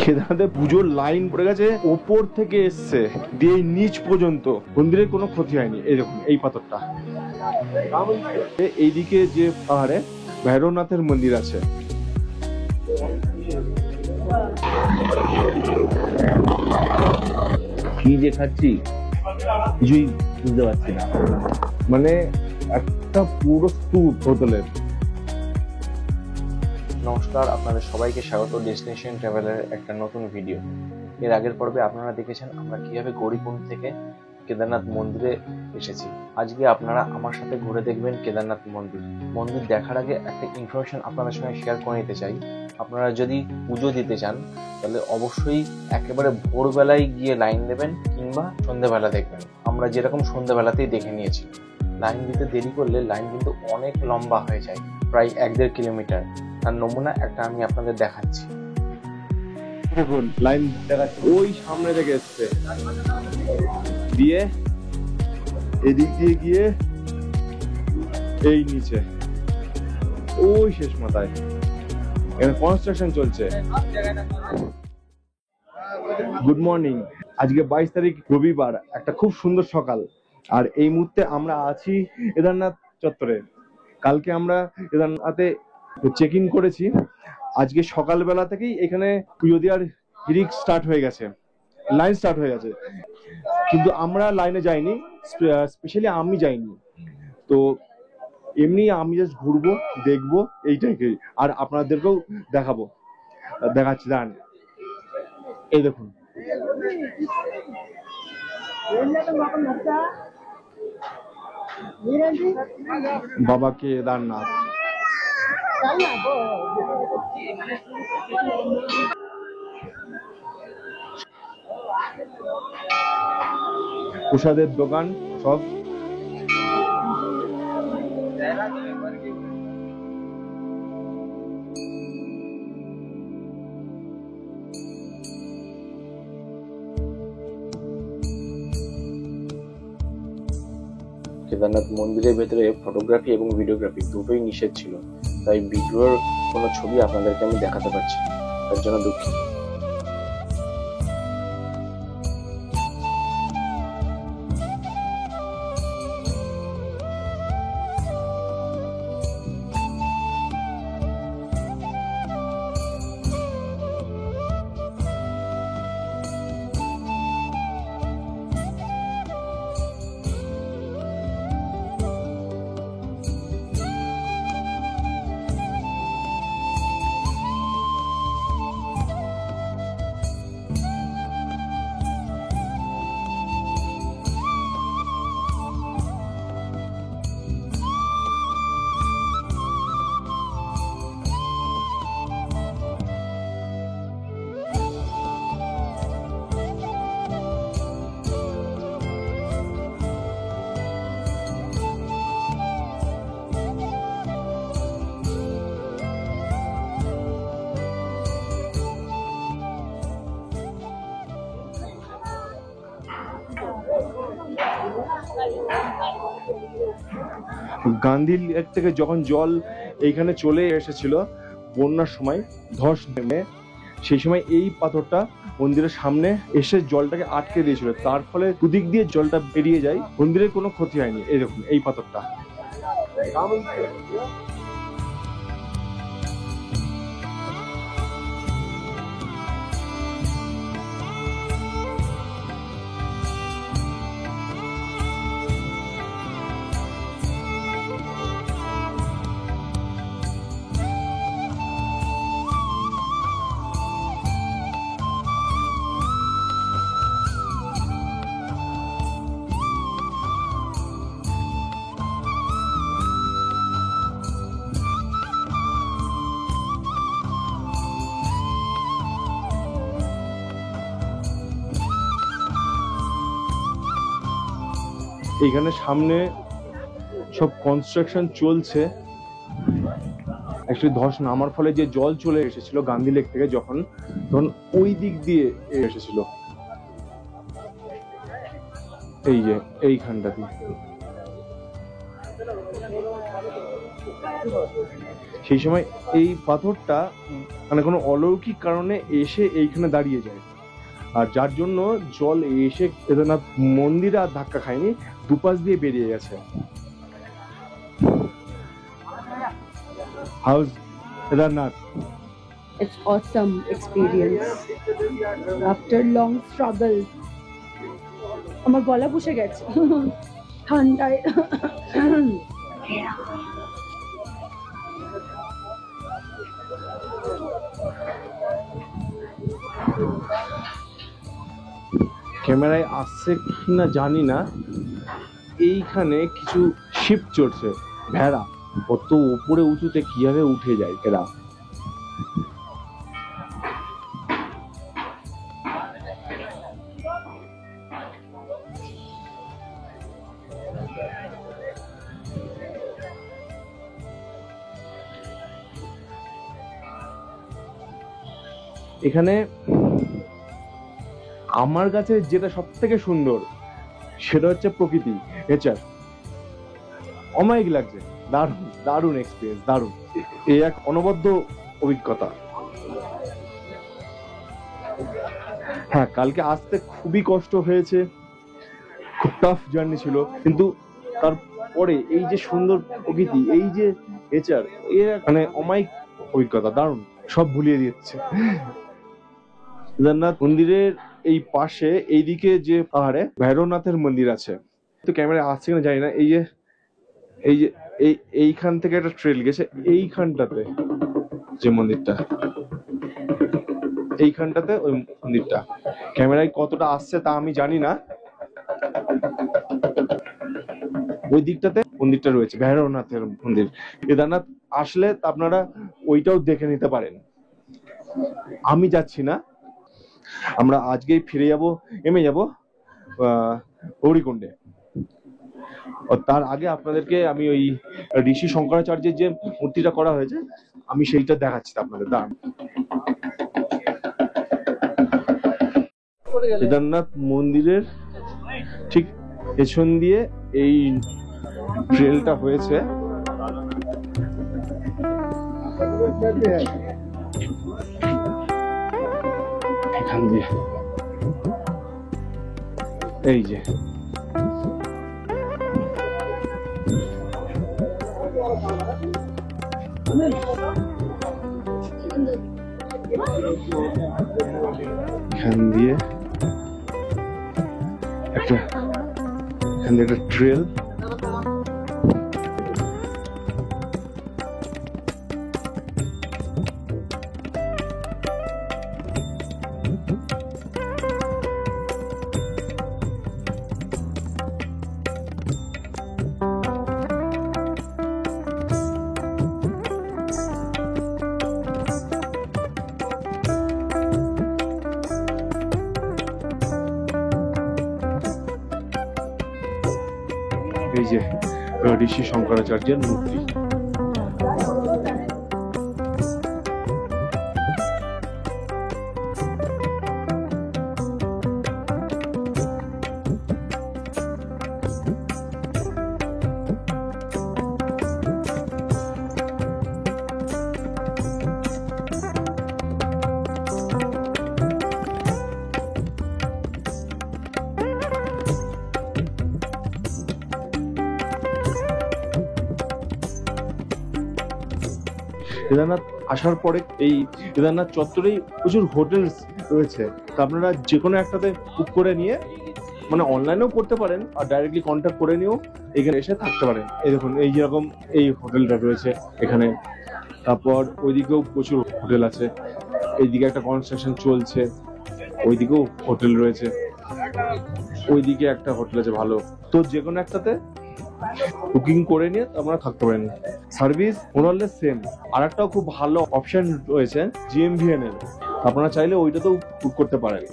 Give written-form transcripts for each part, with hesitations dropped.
কেদারনাথে পুজোর লাইন পড়ে গেছে, ওপর থেকে এসছে দিয়ে নিচ পর্যন্ত, মন্দিরের কোনো ক্ষতি হয়নি। এই দেখুন এই পাথরটা। এইদিকে যে পাহাড়ে ভৈরবনাথের মন্দির আছে। কি যে খাচ্ছি কিছুই বুঝতে পারছি না, মানে একটা পুরো স্তূপ হোটেলের। নমস্কার, আপনাদের সবাইকে স্বাগত ডেস্টিনেশন ট্রাভেলের একটা নতুন ভিডিও। এর আগের পর্বে আপনারা দেখেছেন আমরা কিভাবে গৌরীকুণ্ড থেকে কেদারনাথ মন্দিরে এসেছি। আজকে আপনারা আমার সাথে ঘুরে দেখবেন কেদারনাথ মন্দির। মন্দির দেখার আগে একটা ইনফরমেশন আপনাদের সঙ্গে শেয়ার করে নিতে চাই। আপনারা যদি পুজো দিতে চান তাহলে অবশ্যই একেবারে ভোরবেলায় গিয়ে লাইন দেবেন কিংবা সন্ধ্যেবেলা দেখবেন। আমরা যেরকম সন্ধ্যেবেলাতেই দেখে নিয়েছি। লাইন দিতে দেরি করলে লাইন কিন্তু অনেক লম্বা হয়ে যায়, প্রায় 1-1.5 কিলোমিটার। তার নমুনা একটা আমি আপনাদের দেখাচ্ছি। দেখুন লাইন দেখাচ্ছে, ওই সামনে থেকে এসছে, দিয়ে এদিক দিয়ে গিয়ে এই নিচে ওই শেষ মাথায় এখানে কনস্ট্রাকশন চলছে। Good morning. আজকে 22 তারিখ রবিবার, একটা খুব সুন্দর সকাল। আর এই মুহূর্তে আমরা আছি কেদারনাথ চত্বরে। কালকে আমরা কেদারনাথে চেক ইন করেছি। আজকে সকালবেলা থেকেই এখানে পুজো দেওয়ার হিড়িক স্টার্ট হয়ে গেছে, লাইন স্টার্ট হয়ে গেছে। কিন্তু আমরা লাইনে যাইনি, স্পেশালি আমি যাইনি। তো এমনি আমি জাস্ট ঘুরবো, দেখবো, এইটাই। আর আপনাদেরকেও দেখাচ্ছি। দাঁড়ান, এই দেখুন বাবা কেদারনাথ। প্রসাদের দোকান সব। কেদারনাথ মন্দিরের ভেতরে ফটোগ্রাফি এবং ভিডিওগ্রাফি দুটোই নিষেধ ছিল, তাই ভিডিওর কোনো ছবি আপনাদেরকে আমি দেখাতে পারছি না, তার জন্য দুঃখিত। গান্ধী লেক থেকে যখন জল এইখানে চলে এসেছিল বন্যার সময়, ধস নেমে, সেই সময় এই পাথরটা মন্দিরের সামনে এসে জলটাকে আটকে দিয়েছিল। তার ফলে দুদিক দিয়ে জলটা বেরিয়ে যায়, মন্দিরের কোনো ক্ষতি হয়নি। এই দেখুন এই পাথরটা। এইখানে সামনে সব কনস্ট্রাকশন চলছে। অ্যাকচুয়ালি ধস নামার ফলে যে জল চলে এসেছিল গান্ধী লেক থেকে, যখন তখন ওই দিক দিয়ে এসেছিল, এই যে এইখানটা দিয়ে। সেই সময় এই পাথরটা মানে কোনো অলৌকিক কারণে এসে এইখানে দাঁড়িয়ে যায়, আর যার জন্য জল এসে কেদারনাথ মন্দিরে আর ধাক্কা খায়নি, দুপাশ দিয়ে বেরিয়ে গেছে। House Kedarnath? It's awesome experience. After long struggle, আমার গলা বসে গেছে ঠান্ডায়। ক্যামেরায় আসছে কিনা জানি না, এইখানে কিছু শিপ চড়ছে, ভেড়া, কত উপরে উঁচুতে কিভাবে উঠে যায় এরা। এখানে আমার কাছে যেটা সব থেকে সুন্দর সেটা হচ্ছে প্রকৃতি, নেচার। অমায়িক লাগছে, দারুণ দারুণ এক্সপিরিয়েন্স, দারুণ। এই এক অনবদ্য অভিজ্ঞতা। হ্যাঁ, কালকে আসতে খুবই কষ্ট হয়েছে, খুব টাফ জার্নি ছিল, কিন্তু তারপরে এই যে সুন্দর প্রকৃতি, এই যে নেচার, মানে অমায়িক অভিজ্ঞতা, দারুণ, সব ভুলিয়ে দিচ্ছে। কেদারনাথ মন্দিরের এই পাশে এইদিকে যে পাহাড়ে ভৈরবনাথের মন্দির আছে, তো ক্যামেরা আসছে কিনা জানি না, এই যে এইখান থেকে একটা ট্রেল গেছে এইখানটাতে, যে মন্দিরটা এইখানটাতে, ওই মন্দিরটা ক্যামেরায় কতটা আসছে তা আমি জানি না। ওই দিকটাতে মন্দিরটা রয়েছে, ভৈরবনাথের মন্দির। কেদারনাথ আসলে আপনারা ওইটাও দেখে নিতে পারেন। আমি যাচ্ছি না, আমরা আজকেই ফিরে যাব, নেমে যাব গৌরীকুণ্ডে। তার আগে আপনাদেরকে আমি ওই ঋষি শঙ্করাচার্যের যে মূর্তিটা করা হয়েছে, আমি সেইটা দেখাচ্ছি আপনাদের। দাঁড়ান। কেদারনাথ মন্দিরের ঠিক পেছন দিয়ে এই ট্রেলটা হয়েছে। এখান দিয়ে এই যে এখান দিয়ে একটা ট্রেল, এই যে ঋষি শঙ্করাচার্যের মূর্তি। কেদারনাথ আসার পরে এই কেদারনাথ চত্বরেই প্রচুর হোটেলস রয়েছে, তো আপনারা যে কোনো একটাতে বুক করে নিয়ে, মানে অনলাইনেও করতে পারেন আর ডাইরেক্টলি কন্ট্যাক্ট করে নিয়েও এখানে এসে থাকতে পারেন। এই দেখুন, এই যেরকম এই হোটেলটা রয়েছে এখানে, তারপর ওইদিকেও প্রচুর হোটেল আছে, এইদিকে একটা কনস্ট্রাকশন চলছে, ওইদিকেও হোটেল রয়েছে, ওইদিকে একটা হোটেল আছে ভালো। তো যে কোনো একটাতে বুকিং করে নিয়ে আপনারা থাকতে পারেন। Service মোরাললেস same. আর একটাও খুব ভালো অপশন রয়েছে GMVN এর, আপনারা চাইলে ওইটাতেও বুক করতে পারেন।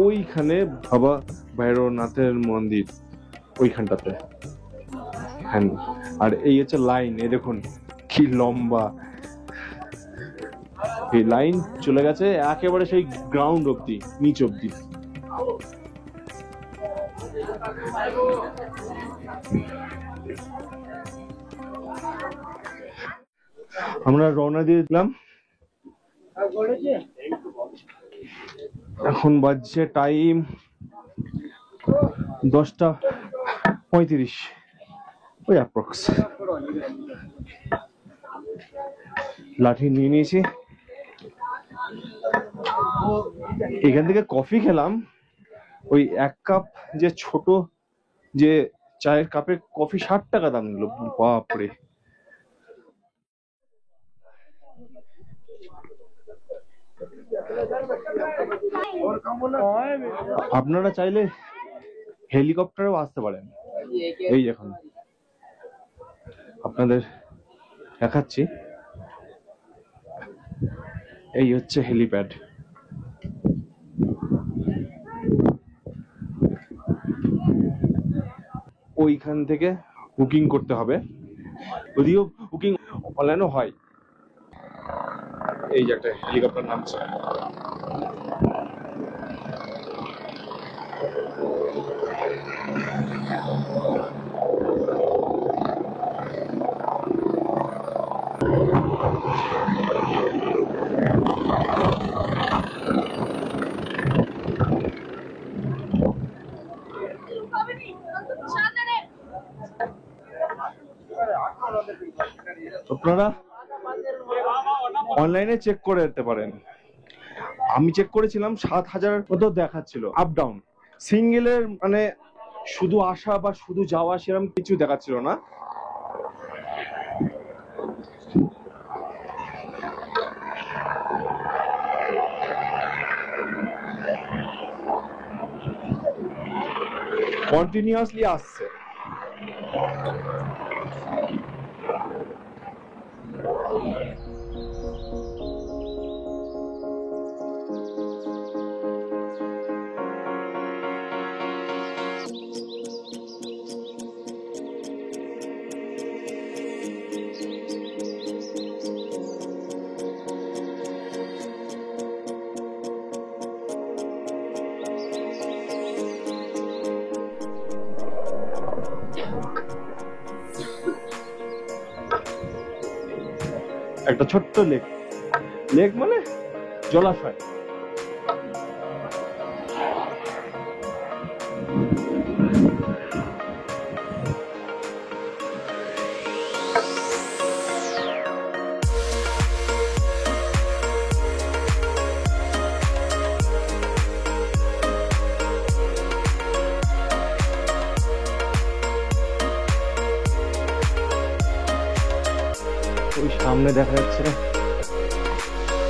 ওইখানে বাবা ভৈরবনাথের মন্দির, ওইখানটাতে। আর এই হচ্ছে লাইন, এই দেখুন কি লম্বা। এই লাইন চলে গেছে একেবারে সেই গ্রাউন্ড অব্দি, নিচ অব্দি। আমরা রওনা দিয়ে দিলাম। এখন বাজছে টাইম 10:35, ওই অ্যাপ্রক্স। লাঠি নিয়ে নিয়েছি। এখান থেকে কফি খেলাম, ওই 1 কাপ যে ছোট যে চায়ের কাপে কফি 60 টাকা দাম নিল। বাপরে! আপনারা চাইলে হেলিকপ্টারেও আসতে পারেন। এই এখন আপনাদের দেখাচ্ছি, এই হচ্ছে হেলিপ্যাড। ওইখান থেকে বুকিং করতে হবে, যদিও বুকিং অনলাইনও হয়। এই যে একটা হেলিকপ্টার নামছে। আপনারা অনলাইনে চেক করে যেতে পারেন। আমি চেক করেছিলাম 7,000 মতো দেখাচ্ছিল আপ ডাউন। সিঙ্গেলের মানে শুধু আসা বা শুধু যাওয়া সেরকম কিছু দেখাচ্ছিল না। কন্টিনিউয়াসলি আসছে। একটা ছোট্ট লেক, লেক মানে জলাশয়। ওই সামনে দেখা যাচ্ছে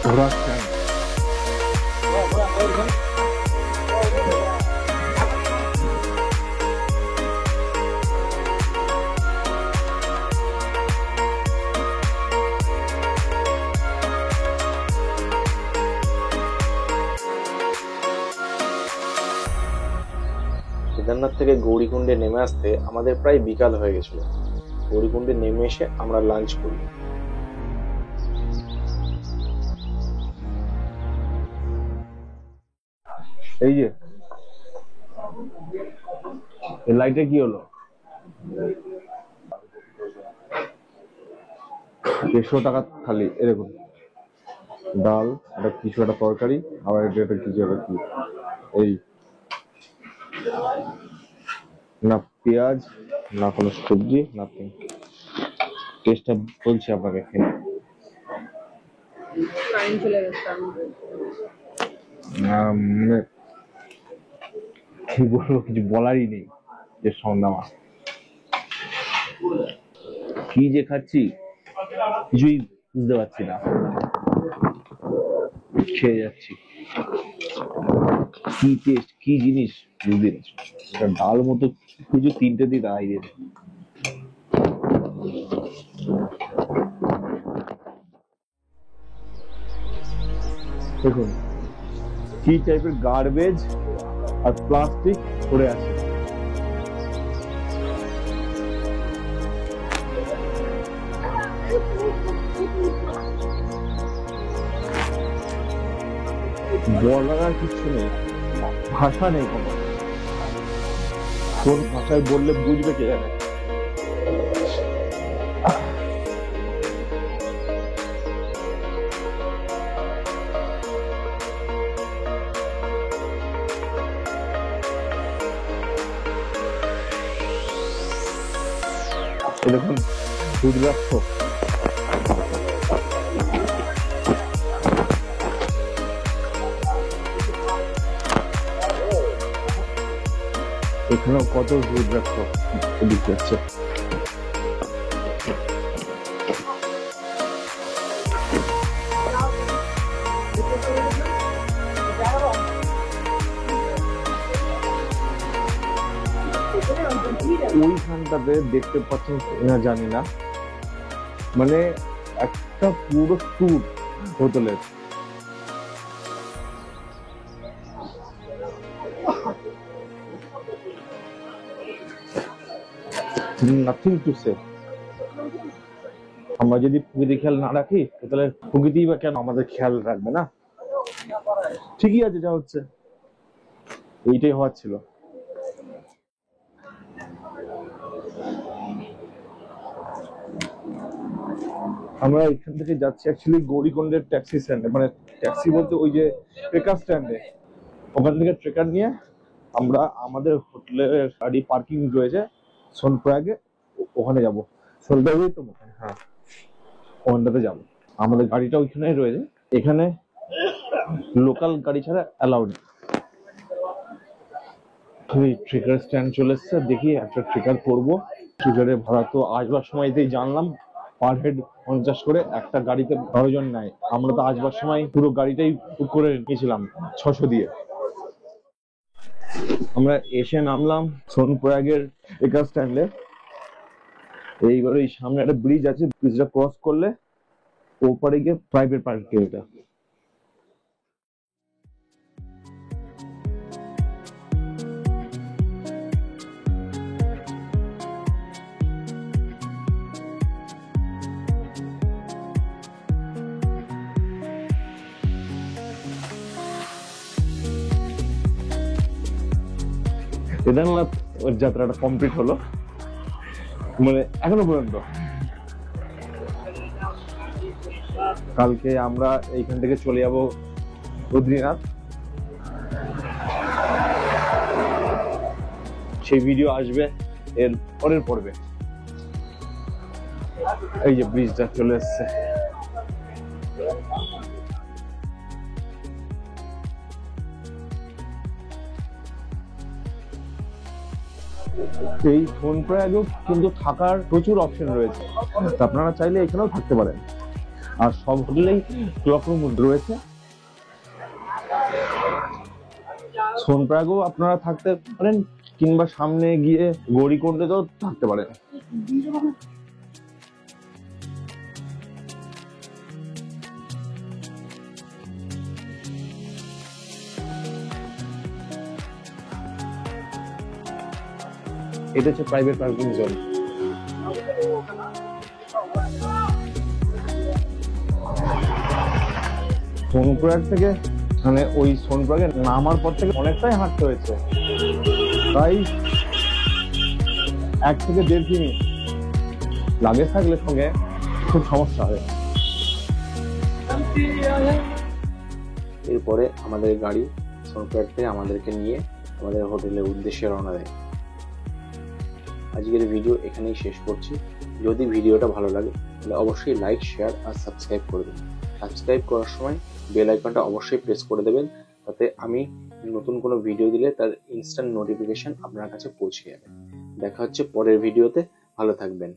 ঘোড়ার স্ট্যান্ড। কেদারনাথ থেকে গৌরীকুণ্ডে নেমে আসতে আমাদের প্রায় বিকাল হয়ে গেছিল। গৌরীকুণ্ডে নেমে এসে আমরা লাঞ্চ করি। এই যে এই লাইটে কি হলো? 150 টাকা থালি, এরকম ডাল, একটা কিছু একটা তরকারি, আবার এটা কিছু একটা কি, এই না পেঁয়াজ না কোনো সবজি, নাথিং। টেস্টটা বলছি আপনাকে। মানে কি বলবো, কিছু বলারই নেই। যে সন্ধ্যা কি যে খাচ্ছি কিছুই বুঝতে পারছি না, খেয়ে যাচ্ছি। কি টেস্ট, কি জিনিস বুঝতে পারছি। এটা ডাল মতো কিছু 3টে দিয়ে দাঁড়াই দিয়ে। দেখুন কি টাইপের গার্বেজ আর প্লাস্টিক পড়ে আছে। বলার আর কিছু নেই, ভাষা নেই কোনো। কোন ভাষায় বললে বুঝবে কে জানে। দেখুন রুদ্রাক্ষ, এখানেও কত রুদ্রাক্ষ দেখতে যাচ্ছে। ওইখানটাতে দেখতে পাচ্ছেন কিনা জানি না, মানে একটা পুরো ট্যুর হোটেলের। Nothing to say. আমরা যদি প্রকৃতি খেয়াল না রাখি তাহলে প্রকৃতি বা কেন আমাদের খেয়াল রাখবে না? ঠিকই আছে, যা হচ্ছে এইটাই হওয়ার ছিল। আমরা এখান থেকে যাচ্ছি অ্যাকচুয়ালি গৌরীকুণ্ডের ট্যাক্সি স্ট্যান্ডে, মানে ট্যাক্সি বলতে ওই যে ট্রেকার স্ট্যান্ডে। ওখান থেকে ট্রেকার নিয়ে আমরা আমাদের হোটেলের গাড়ি পার্কিং রয়েছে সোনপ্রয়াগে, ওখানে যাব। সোনপ্রয়াগেই তো, হ্যাঁ ওখানটাতে যাবো। আমাদের গাড়িটা ওইখানেই রয়েছে, এখানে লোকাল গাড়ি ছাড়া অ্যালাউড নেই। ট্রেকার স্ট্যান্ড চলে এসছে, দেখি একটা ট্রেকার করবো। ট্রেকারের ভাড়া তো আসবার সময়তেই জানলাম পার হেড 50 করে, একটা গাড়িতে 12 জন নেয়। আমরা তো আসবার সময় পুরো গাড়িটাই বুক করে নিয়েছিলাম 600 দিয়ে। আমরা এসে নামলাম সোনপ্রয়াগের ট্রেকার স্ট্যান্ডে। এইবার এই সামনে একটা ব্রিজ আছে, ব্রিজটা ক্রস করলে ওপারে গিয়ে প্রাইভেট পার্কিং। এটা কেদারনাথ ওর যাত্রাটা কমপ্লিট হলো, মানে এখনো পর্যন্ত। কালকে আমরা এইখান থেকে চলে যাব বদ্রীনাথ। সেই ভিডিও আসবে এর পরের পর্বে। এই যে ব্রিজটা চলে এসছে। এই সোনপ্রয়াগেও কিন্তু থাকার প্রচুর অপশন রয়েছে, আপনারা চাইলে এখানেও থাকতে পারেন। আর সব হোটেলেই ক্লক রুম রয়েছে। সোনপ্রয়াগেও আপনারা থাকতে পারেন, কিংবা সামনে গিয়ে গৌরীকুণ্ডেতেও থাকতে পারেন। এটা হচ্ছে প্রাইভেট পার্কিং জোন। সোনপ্রয়াগ থেকে মানে ওই সোনপ্রয়াগে নামার পর থেকে অনেকটাই হাঁটতে হয়েছে, প্রায় 1 থেকে 1.5 কিমি। লাগেজ থাকলে সঙ্গে খুব সমস্যা হয়। এরপরে আমাদের গাড়ি সোনপ্রয়াগ থেকে আমাদেরকে নিয়ে আমাদের হোটেলের উদ্দেশ্যে রওনা দেয়। আজকের ভিডিও এখানেই শেষ করছি। যদি ভিডিওটা ভালো লাগে তাহলে অবশ্যই লাইক, শেয়ার আর সাবস্ক্রাইব করবেন। সাবস্ক্রাইব করার সময় বেল আইকনটা অবশ্যই প্রেস করে দেবেন, তাতে আমি নতুন কোনো ভিডিও দিলে তার ইনস্ট্যান্ট নোটিফিকেশন আপনার কাছে পৌঁছে যাবে। দেখা হচ্ছে পরের ভিডিওতে। ভালো থাকবেন।